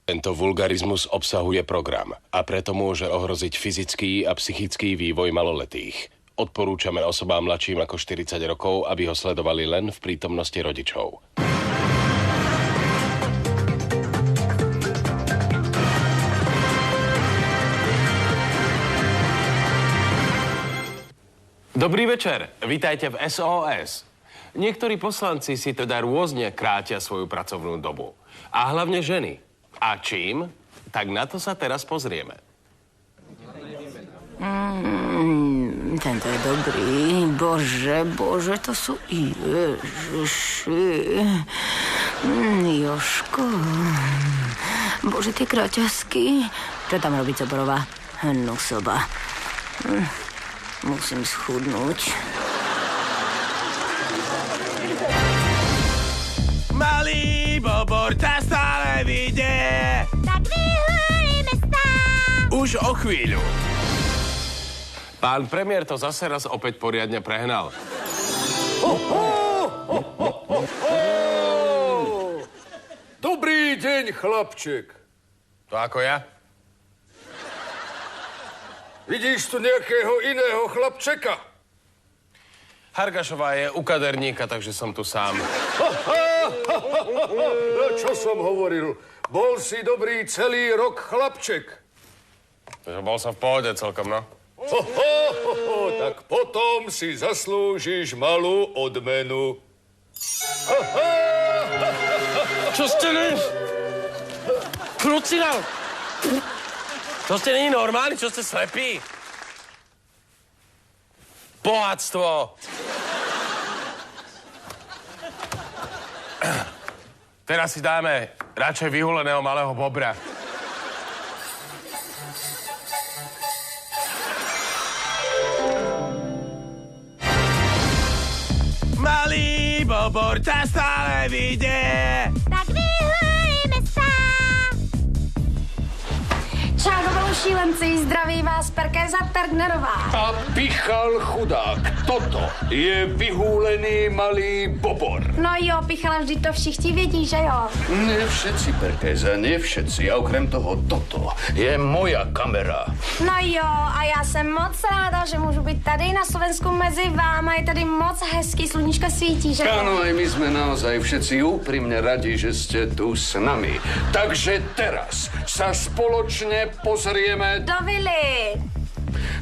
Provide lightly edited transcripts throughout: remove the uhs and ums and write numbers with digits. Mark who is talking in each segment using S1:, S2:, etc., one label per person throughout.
S1: Tento vulgarizmus obsahuje program a preto môže ohroziť fyzický a psychický vývoj maloletých. Odporúčame osobám mladším ako 40 rokov, aby ho sledovali len v prítomnosti rodičov. Dobrý večer, vítajte v SOS. Niektorí poslanci si teda rôzne krátia svoju pracovnú dobu. A hlavne ženy. A čím? Tak na to sa teraz pozrieme.
S2: Tento je dobrý. Bože, to sú Ježiši. Jožko. Bože, tie kraťasky. Čo tam robí Coborová? Nusoba. Musím schudnúť.
S1: Malý Bobor ťa stále vyjde.
S3: Tak vyhľujeme stále.
S1: Už o chvíľu. Pán premiér to zase raz opäť poriadne prehnal.
S4: Dobrý deň, chlapček.
S1: To ako ja?
S4: Vidíš tu nejakého iného chlapčeka?
S1: Hargašová je u kaderníka, takže som tu sám.
S4: Čo som hovoril? Bol si dobrý celý rok, chlapček.
S1: Takže bol som v pohode celkom, no.
S4: Tak potom si zaslúžiš malú odmenu.
S1: Čo ste Krucinal! To ste není normálni, čo ste slepí? Bohatstvo! Teraz si dáme radšej vyhuleného malého bobra. Malý bobor ťa stále vyjde.
S3: Tak vyhľujeme stále.
S5: Čau, šílenci, zdraví vás Perkéza Tergnerová.
S4: A pichal chudák. Toto je vyhúlený malý bobor.
S5: No jo, pichala, vždy to všichni vědí, že jo?
S4: Ne všetci, Perkéza, ne všetci. A okrem toho, toto je moja kamera.
S5: No jo, a já jsem moc ráda, že můžu být tady na Slovensku mezi váma. Je tady moc hezký, sluníčko svítí, že jo?
S4: Áno, aj my sme naozaj všetci úprimne radi, že ste tu s nami. Takže teraz sa spoločne pozrieme
S5: Do vily.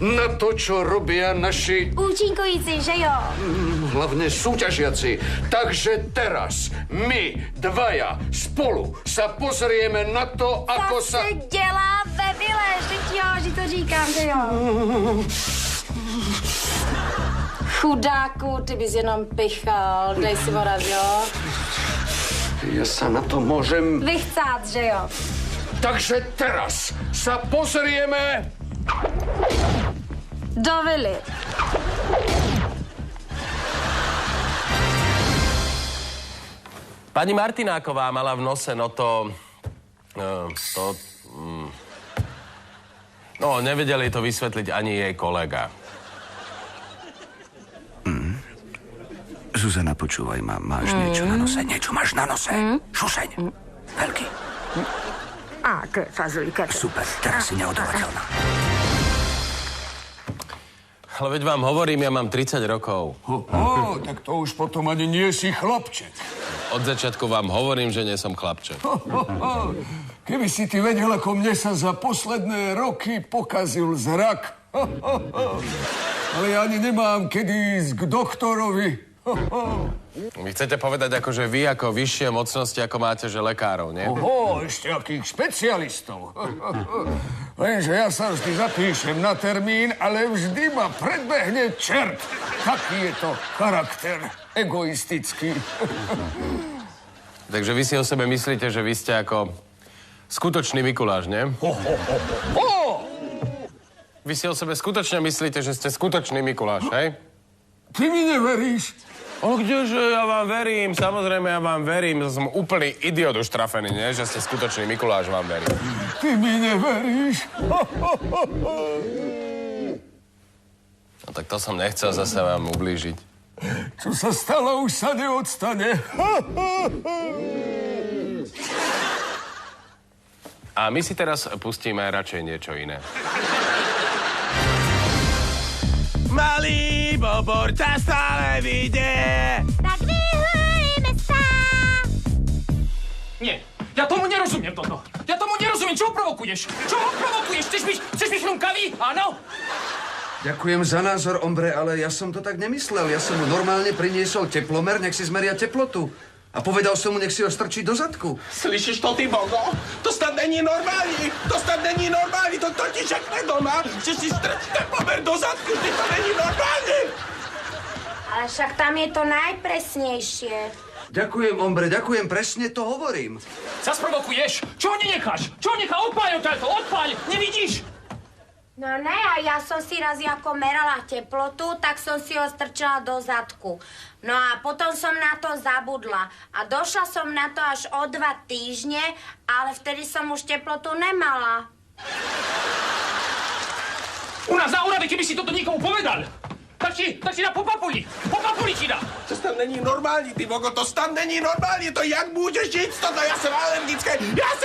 S4: na to, čo robia naši
S5: Účinkující, že jo?
S4: hlavne súťažiaci. Takže teraz my dvaja spolu sa pozrieme na to, ako
S5: Co se dělá ve vile? Vždyť jo, že to říkám, že jo? Chudáku, ty bys jenom pichal. Dej si voraz, jo?
S4: Ja sa na to môžem...
S5: Vychcát, že jo?
S4: Takže teraz sa pozrieme...
S5: Do vily.
S1: Pani Martináková mala v nose, nevedeli to vysvetliť ani jej kolega.
S6: Zuzana, počúvaj ma. Máš niečo na nose? Niečo máš na nose? Šušeň. Veľký. Super, teraz si neodovateľná.
S1: Ale veď vám hovorím, ja mám 30 rokov.
S4: tak to už potom ani nie si chlapček.
S1: Od začiatku vám hovorím, že nie som chlapček.
S4: Keby si ty vedel, ako mne sa za posledné roky pokazil zrak. Ale ja ani nemám kedy ísť k doktorovi.
S1: Vy chcete povedať, akože vy ako vyššie mocnosti, ako máte, že lekárov, nie?
S4: Ešte akých špecialistov. Lenže ja sa vždy zapíšem na termín, ale vždy ma predbehne čert. Taký je to charakter egoistický.
S1: Takže vy si o sebe myslíte, že vy ste ako skutočný Mikuláš, nie? Vy si o sebe skutočne myslíte, že ste skutočný Mikuláš, hej?
S4: Ty mi neveríš?
S1: O kdeže, ja vám verím, samozrejme ja vám verím, som úplný idiot uštrafený, nie? Že ste skutočný Mikuláš, vám verím.
S4: Ty mi neveríš?
S1: No tak to som nechcel zase vám ublížiť.
S4: Čo sa stalo, už sa neodstane.
S1: A my si teraz pustíme radšej niečo iné.
S7: Malý bobor ťa stále vidie.
S3: Tak vyhľujme sa.
S8: Nie, ja tomu nerozumiem toto. Ja tomu nerozumiem, čo ho provokuješ? Čo ho provokuješ? Chceš byť chrumkavý? Áno?
S6: Ďakujem za názor, ombre, ale ja som to tak nemyslel. Ja som mu normálne priniesol teplomer, nech si zmeria teplotu. A povedal som mu, nech si ho strčí do zadku.
S7: Slyšíš to, ty Bogo? To snad není normální. To ti řekne doma, že si strčíte pomer do zadku. Ty to není normální.
S5: Ale však tam je to najpresnejšie.
S6: Ďakujem, ombre, ďakujem, presne to hovorím.
S8: Sa sprovokuješ? Čo ho nenecháš? Čo ho nechá? Odpáľ odtiaľto, odpáľ! Nevidíš?
S5: No ne, a ja som si raz ako merala teplotu, tak som si ho strčila do zadku. No a potom som na to zabudla. A došla som na to až o 2 týždne, ale vtedy som už teplotu nemala.
S8: U nás na úrade, keby si toto nikomu povedal, tak ti dá po papuli ti dá.
S7: To snad není normální, ty Bogo, to snad není normální. To jak můžeš žít z toho? Já jsem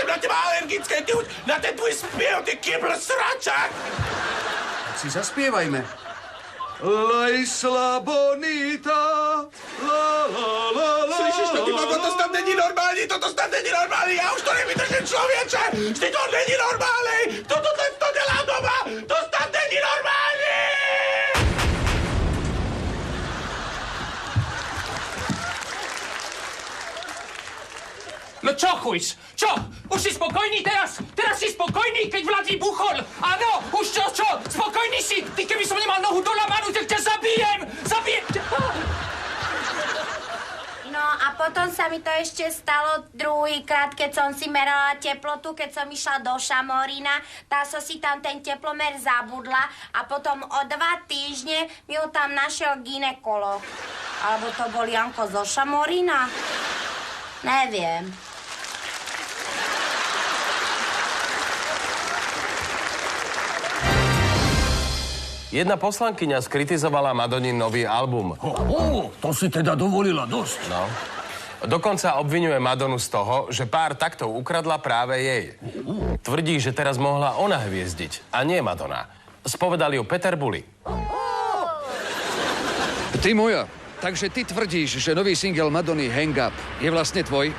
S7: na teba alergický, ty už na ten tvůj zpěv, ty kybl sračák.
S6: Tak si zaspievajme. La isla bonita, la la la la.
S7: Slyšíš to, ty Bogo, to snad není normální, toto snad není normální, já už to nevydržím, člověče. Vždyť to není normální, toto to dělá doma, to snad není normální.
S8: No čo, chujs? Čo? Už si spokojný teraz? Teraz si spokojný, keď Vlad vybuchol? Áno, už čo? Spokojný si? Ty, keby som nemal nohu dolamanú, tak ťa zabijem!
S5: No a potom sa mi to ešte stalo druhýkrát, keď som si merala teplotu, keď som išla do Šamorína, tak som si tam ten teplomer zabudla a potom o 2 týždne mi ho tam našiel gynekolog. Alebo to bol Janko zo Šamorína? Neviem.
S1: Jedna poslankyňa skritizovala Madonin nový album.
S4: To si teda dovolila dosť.
S1: No. Dokonca obviňuje Madonu z toho, že pár taktov ukradla práve jej. Tvrdí, že teraz mohla ona hviezdiť, a nie Madonna. Spovedal ju Peter Bully.
S9: Ty moja, takže ty tvrdíš, že nový single Madony Hang Up je vlastne tvoj?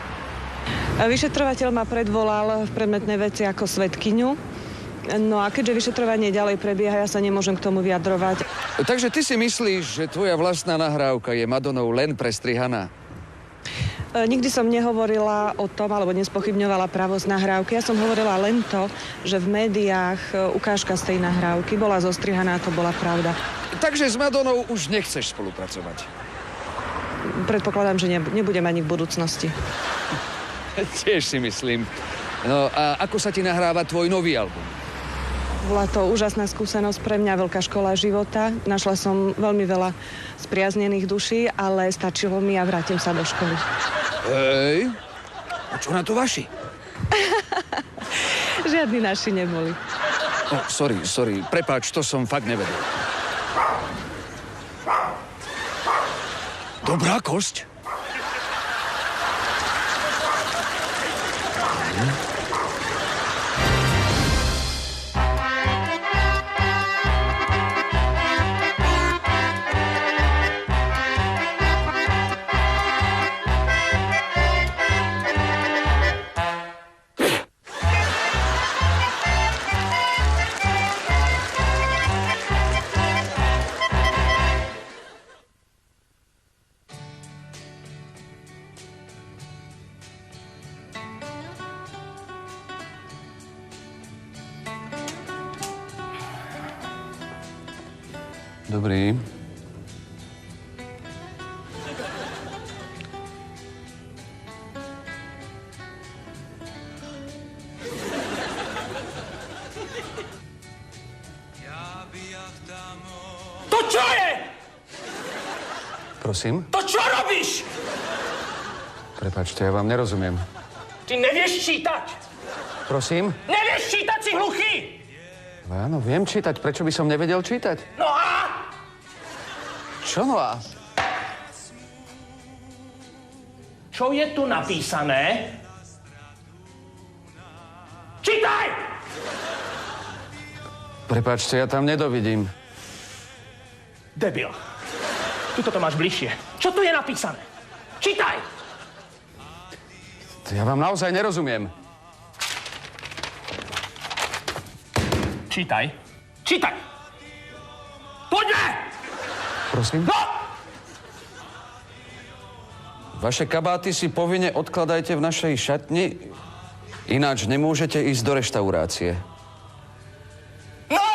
S10: Vyšetrovateľ ma predvolal v predmetnej veci ako svedkyňu. No a keďže vyšetrovanie ďalej prebieha, ja sa nemôžem k tomu vyjadrovať.
S9: Takže ty si myslíš, že tvoja vlastná nahrávka je Madonou len prestrihaná?
S10: Nikdy som nehovorila o tom, alebo nespochybňovala pravosť nahrávky. Ja som hovorila len to, že v médiách ukážka z tej nahrávky bola zostrihaná, to bola pravda.
S9: Takže s Madonou už nechceš spolupracovať?
S10: Predpokladám, že nebudem ani v budúcnosti.
S9: Tiež si myslím. No a ako sa ti nahráva tvoj nový album?
S10: Bola to úžasná skúsenosť pre mňa, veľká škola života. Našla som veľmi veľa spriaznených duší, ale stačilo mi a vrátim sa do školy.
S9: Hej, a čo na to vaši?
S10: Žiadni naši neboli.
S9: Oh, sorry, prepáč, to som fakt nevedel. Dobrá kosť. Dobrý.
S8: To čo je?
S9: Prosím?
S8: To čo robíš?
S9: Prepáčte, ja vám nerozumiem.
S8: Ty nevieš čítať.
S9: Prosím?
S8: Nevieš čítať, si hluchý.
S9: Áno, viem čítať. Prečo by som nevedel čítať?
S8: No a?
S9: Čo no a?
S8: Čo je tu napísané? Čítaj!
S9: Prepáčte, ja tam nedovidím.
S8: Debil. Tuto to máš bližšie. Čo tu je napísané? Čítaj!
S9: Ja vám naozaj nerozumiem.
S8: Čítaj. Čítaj! Poďme!
S9: Prosím?
S8: No!
S9: Vaše kabáty si povinne odkladajte v našej šatni, ináč nemôžete ísť do reštaurácie.
S8: No!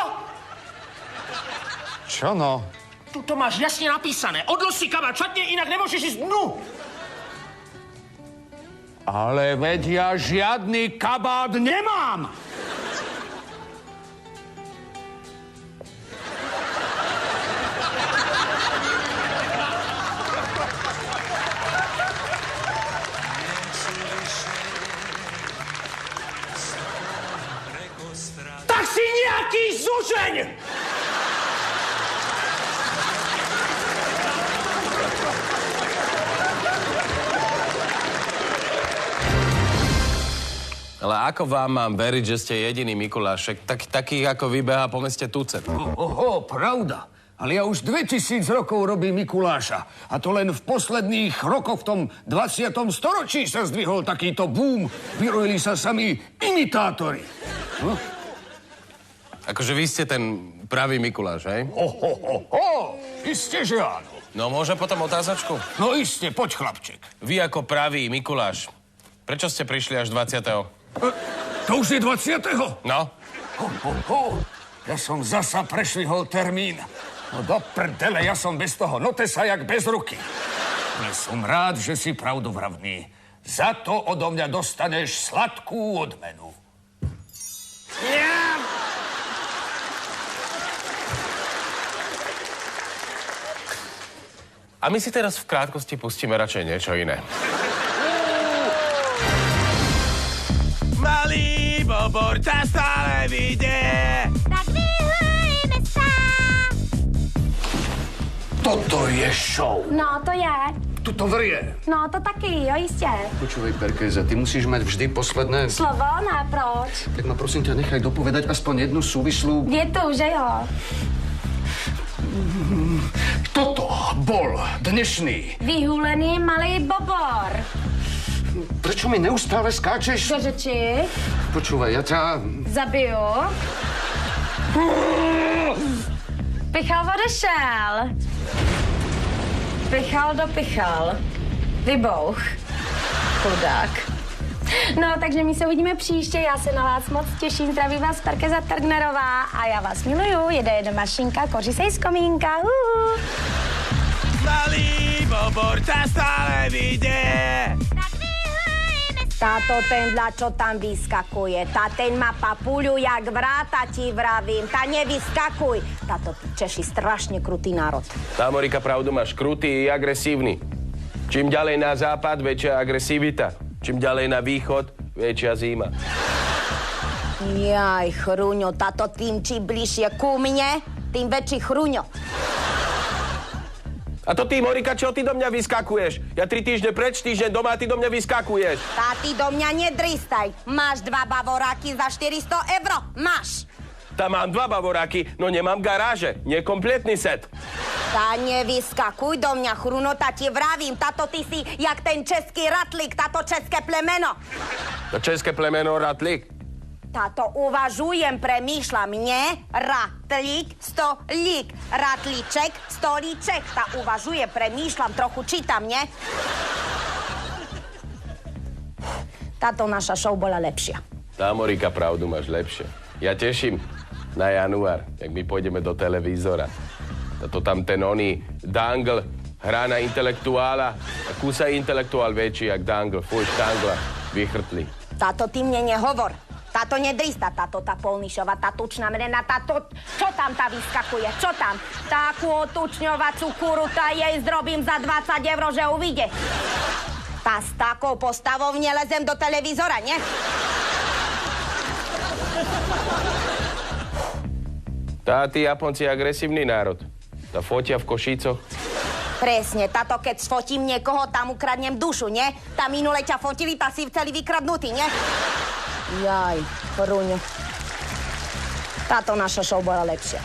S9: Čo no?
S8: Tuto máš jasne napísané. Odlož si kabát šatne, inak nemôžeš ísť dnu.
S4: Ale veď ja žiadny kabát nemám!
S8: Tak si nejaký zužeň!
S1: Ale ako vám mám veriť, že ste jediný Mikulášek? Takých ako vy behá po meste tucet.
S4: Oho, pravda. Ale ja už 2000 rokov robím Mikuláša. A to len v posledných rokoch v tom 20. storočí sa zdvihol takýto boom. Vyrojili sa sami imitátori. No?
S1: Akože vy ste ten pravý Mikuláš, hej?
S4: Isté, že áno.
S1: No môže potom otázočku?
S4: No iste, poď, chlapček.
S1: Vy ako pravý Mikuláš, prečo ste prišli až 20.
S4: To už je 20.
S1: No?
S4: Ja som zasa prešvihol termín. No do prdele, ja som bez toho notesa jak bez ruky. Ale som rád, že si pravdovravný. Za to odo mňa dostaneš sladkú odmenu.
S1: A my si teraz v krátkosti pustíme radšej niečo iné.
S7: Malý bobor ťa stále vidie.
S3: Tak vyhujme sa.
S4: Toto je show.
S5: No, to je.
S4: Tu to vrie.
S5: No, to taky, jo, jistě.
S6: Počúvaj, Perkéza, ty musíš mať vždy posledné...
S5: Slovo, no a proč?
S6: Tak ma prosím ťa, nechaj dopovedať aspoň jednu súvislú...
S5: Větu, že jo?
S4: Toto bol dnešný.
S5: Vyhulený malý bobor.
S6: Prečo mi neustále skáčeš?
S5: Do řeči.
S6: Počúvaj, ja ťa...
S5: Zabiju. Pichal odešel. Pichal dopichal. Vybouch. Chudák. No, takže my se uvidíme příště. Já se na vás moc těším. Zdraví vás Perkéza Tergnerová a já vás miluju. Jede mašinka, kořisej z komínka.
S7: Malý bobor ťa stále vidie.
S5: Táto tenľa, čo tam vyskakuje. Tá ten má papuľu jak vráta, ti vravím. Tá nevyskakuj. Táto Češi strašne krutý národ.
S1: Tá, Morika, pravdu máš, krutý i agresívny. Čím ďalej na západ, väčšia agresivita. Čím ďalej na východ, väčšia zima.
S5: Jaj, chruňo, táto tým či bližšie ku mne, tým väčší chruňo.
S1: A to ty, Morika, čo ty do mňa vyskakuješ? Ja 3 týždne preč, týždeň doma, a ty do mňa vyskakuješ.
S5: Tá ty do mňa nedristaj. Máš 2 bavoráky za 400 €. Máš.
S1: Tam mám 2 bavoráky, no nemám garáže. Nekompletný set.
S5: Tá nevyskakuj do mňa, chruno, tá ti vravím. Táto ty si jak ten český ratlík, táto české plemeno.
S1: To české plemeno Ratlík.
S5: Táto uvažujem, premýšľam, nie? Ratlík, stolík, ratlíček, stolíček. Tá uvažuje, premýšľam, trochu čítam, nie? Táto naša show bola lepšia.
S1: Tá, Morika, pravdu máš lepšie. Ja teším na január, jak my pôjdeme do televízora. To tam ten oný Dangle hrá na intelektuála a kúsa intelektuál väčší jak Dangle. Fuj, štangla, vychrtli.
S5: Táto ty mne nehovor. Táto nedrista, táto tá polnišova, tá tučná mrena, táto... Čo tam tá vyskakuje? Čo tam? Takú tučňovacú kuru, tá jej zrobím za 20 €, že uvidie. Tá s takou postavou nelezem do televízora, nie?
S1: Tá, tí Japonci je agresívny národ. Tá fotia v Košícoch.
S5: Presne, táto keď sfotím niekoho, tam ukradnem dušu, nie? Tá minule ťa fotili, tá si celý vykradnutý, nie? Jaj, chruňo.
S11: Táto naša show bola lepšia.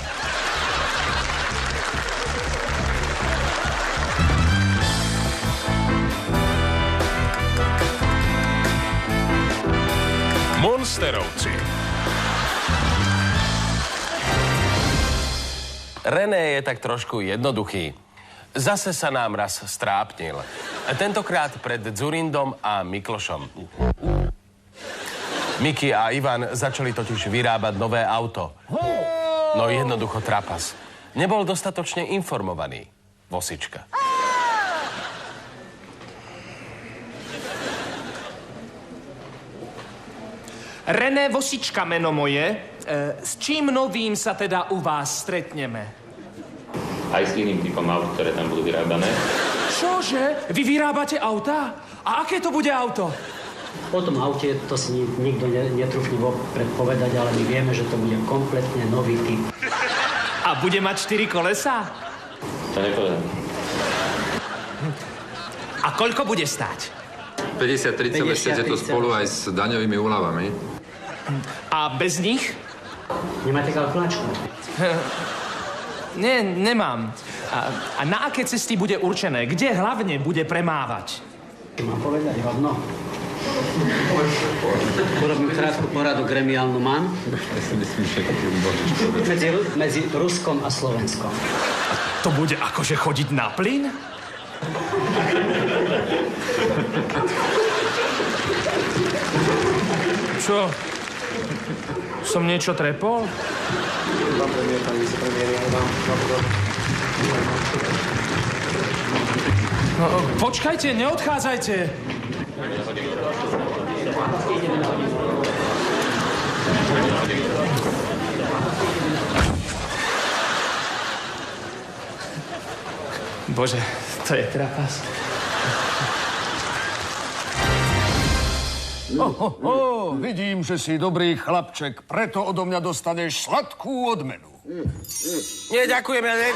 S1: Monsterovci. René je tak trošku jednoduchý. Zase sa nám raz strápnil. Tentokrát pred Dzurindom a Miklošom. Miki a Ivan začali totiž vyrábať nové auto. No jednoducho trapas. Nebol dostatočne informovaný. Vosička.
S8: René Vosička meno moje. S čím novým sa teda u vás stretneme?
S12: Aj s iným typom aut, ktoré tam budú vyrábané.
S8: Čože? Vy vyrábate auta? A aké to bude auto?
S13: O tom aute to si nikto netrúfne predpovedať, ale my vieme, že to bude kompletne nový typ.
S8: A bude mať 4 kolesá?
S12: To nepovedám.
S8: A koľko bude stáť?
S14: 53,6 je to spolu aj s daňovými úľavami.
S8: A bez nich?
S13: Nemáte kalkulačku?
S8: Nie, nemám. A na aké cesty bude určené? Kde hlavne bude premávať?
S13: Mám povedať rovno. Urobím krátku poradu gremiálnu mám. Medzi Ruskom a Slovenskom.
S8: To bude akože chodiť na plyn? Čo? Som niečo trepol? No, počkajte, neodchádzajte. Bože, to je trapas.
S4: Vidím, že si dobrý chlapček, preto odo mňa dostaneš sladkú odmenu.
S1: Nie, ďakujem, ja ne...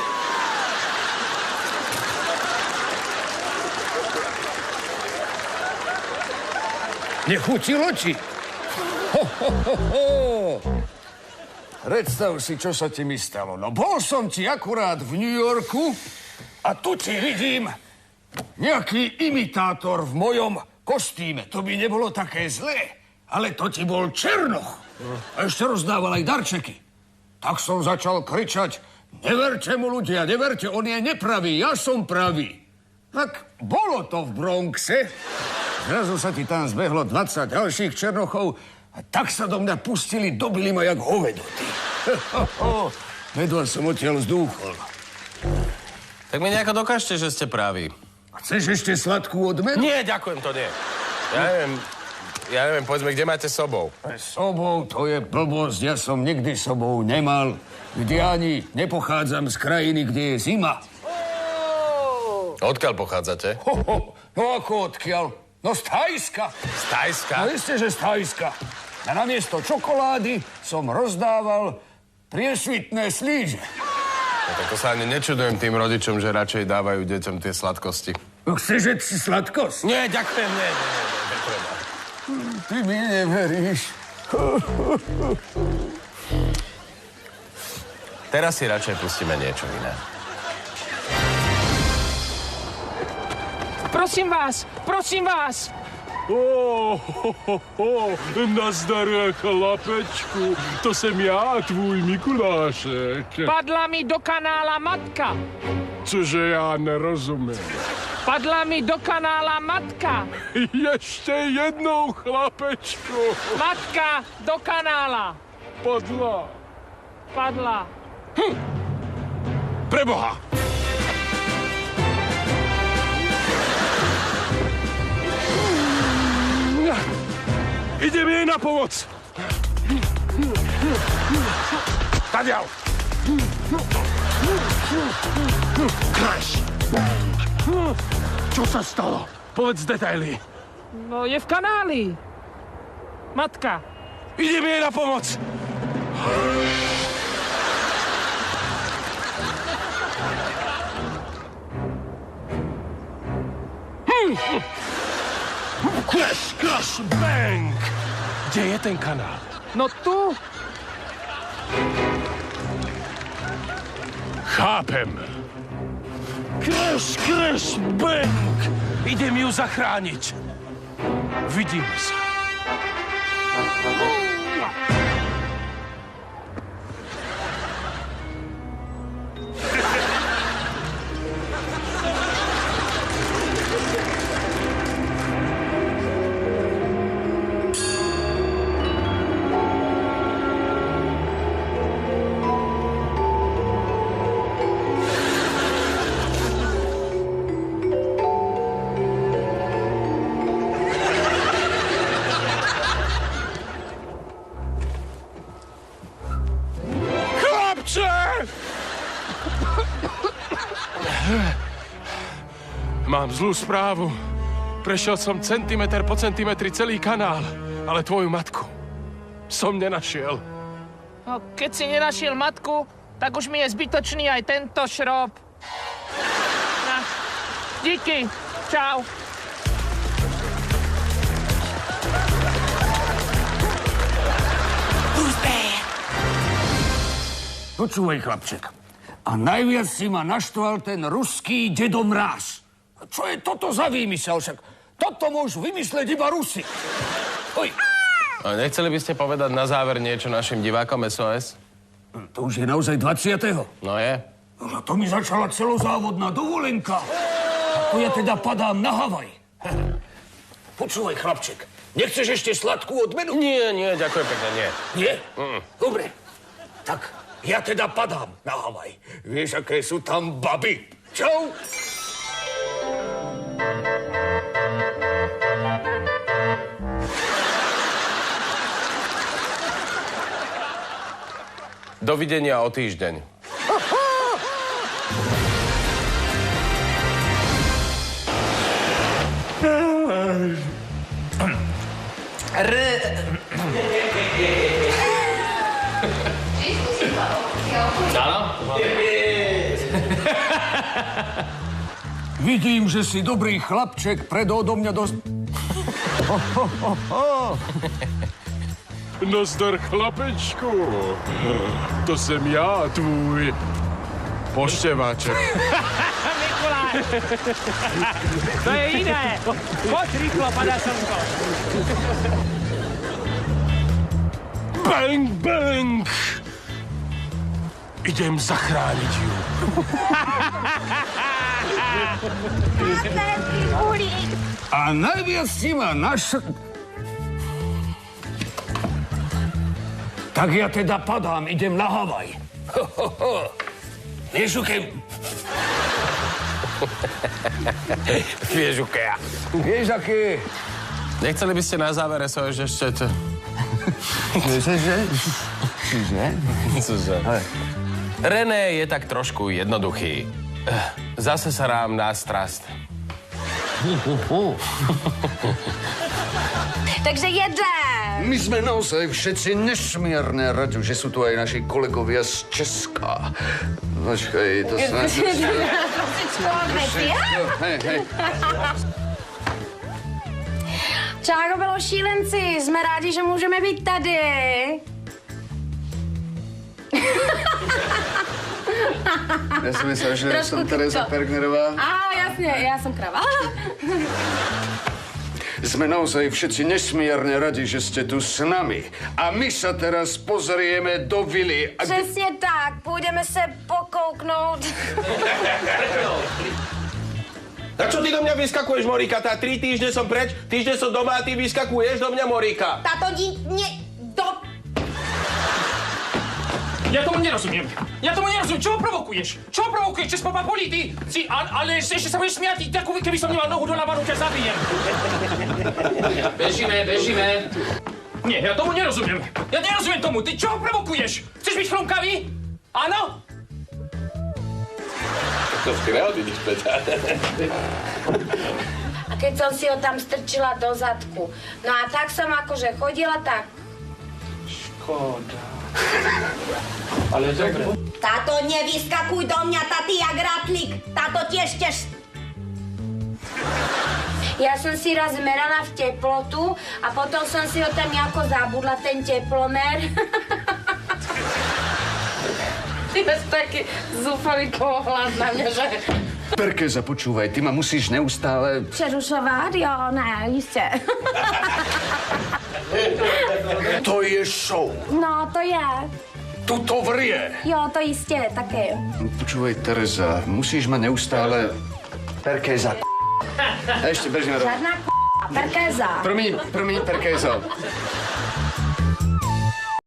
S4: Nechutilo ti? Predstav si, čo sa ti mi stalo. No bol som ti akurát v New Yorku a tu ti vidím nejaký imitátor v mojom kostýme. To by nebolo také zlé, ale to ti bol Černoch. A ešte rozdával aj darčeky. Tak som začal kričať, neverte mu ľudia, neverte, on je nepravý, ja som pravý. Tak bolo to v Bronxe. Zrazu sa ti tam zbehlo 20 ďalších Černochov a tak sa do mňa pustili, dobili ma jak hovedo. Vedľa som odtiaľ zdúchol.
S1: Tak mi nejako dokážte, že ste praví.
S4: Chceš ešte sladkú odmenu?
S1: Nie, ďakujem, to nie. Ja neviem, povedzme, kde máte sobou?
S4: Sobou, to je blbosť, ja som nikdy sobou nemal. Kde ani nepochádzam z krajiny, kde je zima.
S1: Odkiaľ pochádzate?
S4: No ako odkiaľ? No z Thajska.
S1: Z Thajska?
S4: No isté, že z Thajska. A namiesto čokolády som rozdával priesvitné slíže.
S1: No, tak to sa ani nečudujem tým rodičom, že radšej dávajú deťom tie sladkosti.
S4: No chceš jesť si sladkosť?
S1: Nie, ďakujem, nie, netreba.
S4: Ty mi neveríš.
S1: Teraz si radšej pustíme niečo iné.
S8: Prosím vás!
S15: Nazdar, chlapečku, to jsem já, tvůj Mikulášek.
S8: Padla mi do kanála matka.
S15: Cože já nerozumím.
S8: Padla mi do kanála matka.
S15: Ještě jednou, chlapečku.
S8: Matka do kanála. Padla.
S15: Preboha! Idem jej na pomoc! Tadiaľ! Crash! Čo sa stalo? Povedz detaily.
S8: No, je v kanáli. Matka.
S15: Idem jej na pomoc! Crash, bang! Kde je ten kanál?
S8: No tu.
S15: Chápem. Crash, bang! Idem ju zachrániť. Vidíme sa. Mám zlú správu. Prešiel som centimeter po centimetri celý kanál, ale tvoju matku som nenašiel.
S8: No, keď si nenašiel matku, tak už mi je zbytočný aj tento šrob. No, díky. Čau.
S4: Počúvaj, chlapček. A najviac si ma naštval ten ruský Dedo Mráz. Čo je toto za výmysel? Však toto môžu vymysleť iba Rusi. Oj.
S1: A nechceli by ste povedať na záver niečo našim divákom SOS?
S4: To už je naozaj 20.
S1: No je.
S4: No to mi začala celozávodná dovolenka. A to ja teda padám na Havaj. Počúvaj, chlapček. Nechceš ešte sladkú odmenu?
S1: Nie, ďakujem pekne, nie.
S4: Nie? Dobre. Tak ja teda padám na Havaj. Vieš, aké sú tam baby? Čau!
S1: Dovidenia o týždeň.
S4: Vidím, že si dobrý chlapček, preto odo mňa dosť...
S15: Nazdar, chlapečku. To jsem já, tvůj poštěváček.
S8: Mikulaj! To je iné. Poď rýchlo, padá slnko.
S15: Bang, bang! Idem zachrániť ju.
S4: A najviac si ma Tak ja teda padám, idem na Havaj. Vieš, uke...
S1: Vieš, uke.
S4: Vieš, aké...
S1: Nechceli by ste na záver SOS ešte... Cože? René je tak trošku jednoduchý. Zase sa rám na strast.
S5: Takže jedem.
S6: My sme naozaj všetci nesmierne radi, že sú tu aj naši kolegovia z Česka. Počkaj, to sa... Hej.
S5: Čáro, bylo šílenci, jsme rádi, že můžeme být tady.
S6: Ja som myslel, že som Tereza Pergnerová.
S5: Jasne, ja som krava.
S6: Sme naozaj všetci nesmierne radi, že ste tu s nami. A my sa teraz pozrieme do vily.
S5: Přesně tak, půjdeme se pokouknout.
S1: Na čo ty do mňa vyskakuješ, Morika? 3 týždne som preč, týždeň som doma a ty vyskakuješ do mňa, Morika.
S5: Táto
S8: Ja tomu nerozumiem. Čo ho provokuješ? Čes papa polity? Ale ešte sa budeš smiať, keby som nemal nohu do lavanu, ťa zabijem.
S12: Bežíme.
S8: Nie, ja tomu nerozumiem. Ja nerozumiem tomu. Ty čo ho provokuješ? Chceš byť chrumkavý? Áno?
S1: To skvěle, vidíš, Peťa.
S5: A keď som si ho tam strčila do zadku. No a tak som akože chodila tak.
S8: Škoda. Ale dobre.
S5: Táto, nevyskakuj do mňa, taty, jak ratlík. Táto tiež. Ja som si raz merala v teplotu a potom som si ho tam nejako zabudla, ten teplomer.
S11: Ty máš taký zúfalý pohľad na mňa, že...
S6: Perkéza, počúvaj, ty ma musíš neustále...
S5: Přerušovat? Jo, ne, jistě.
S4: To je show.
S5: No, to je.
S4: Tu to vrie.
S5: Jo, to jistě, taky.
S6: Počúvaj, Tereza, musíš ma neustále... Perkéza, A ešte bežne...
S5: Žádná perkéza.
S6: Promiň, Perkézo.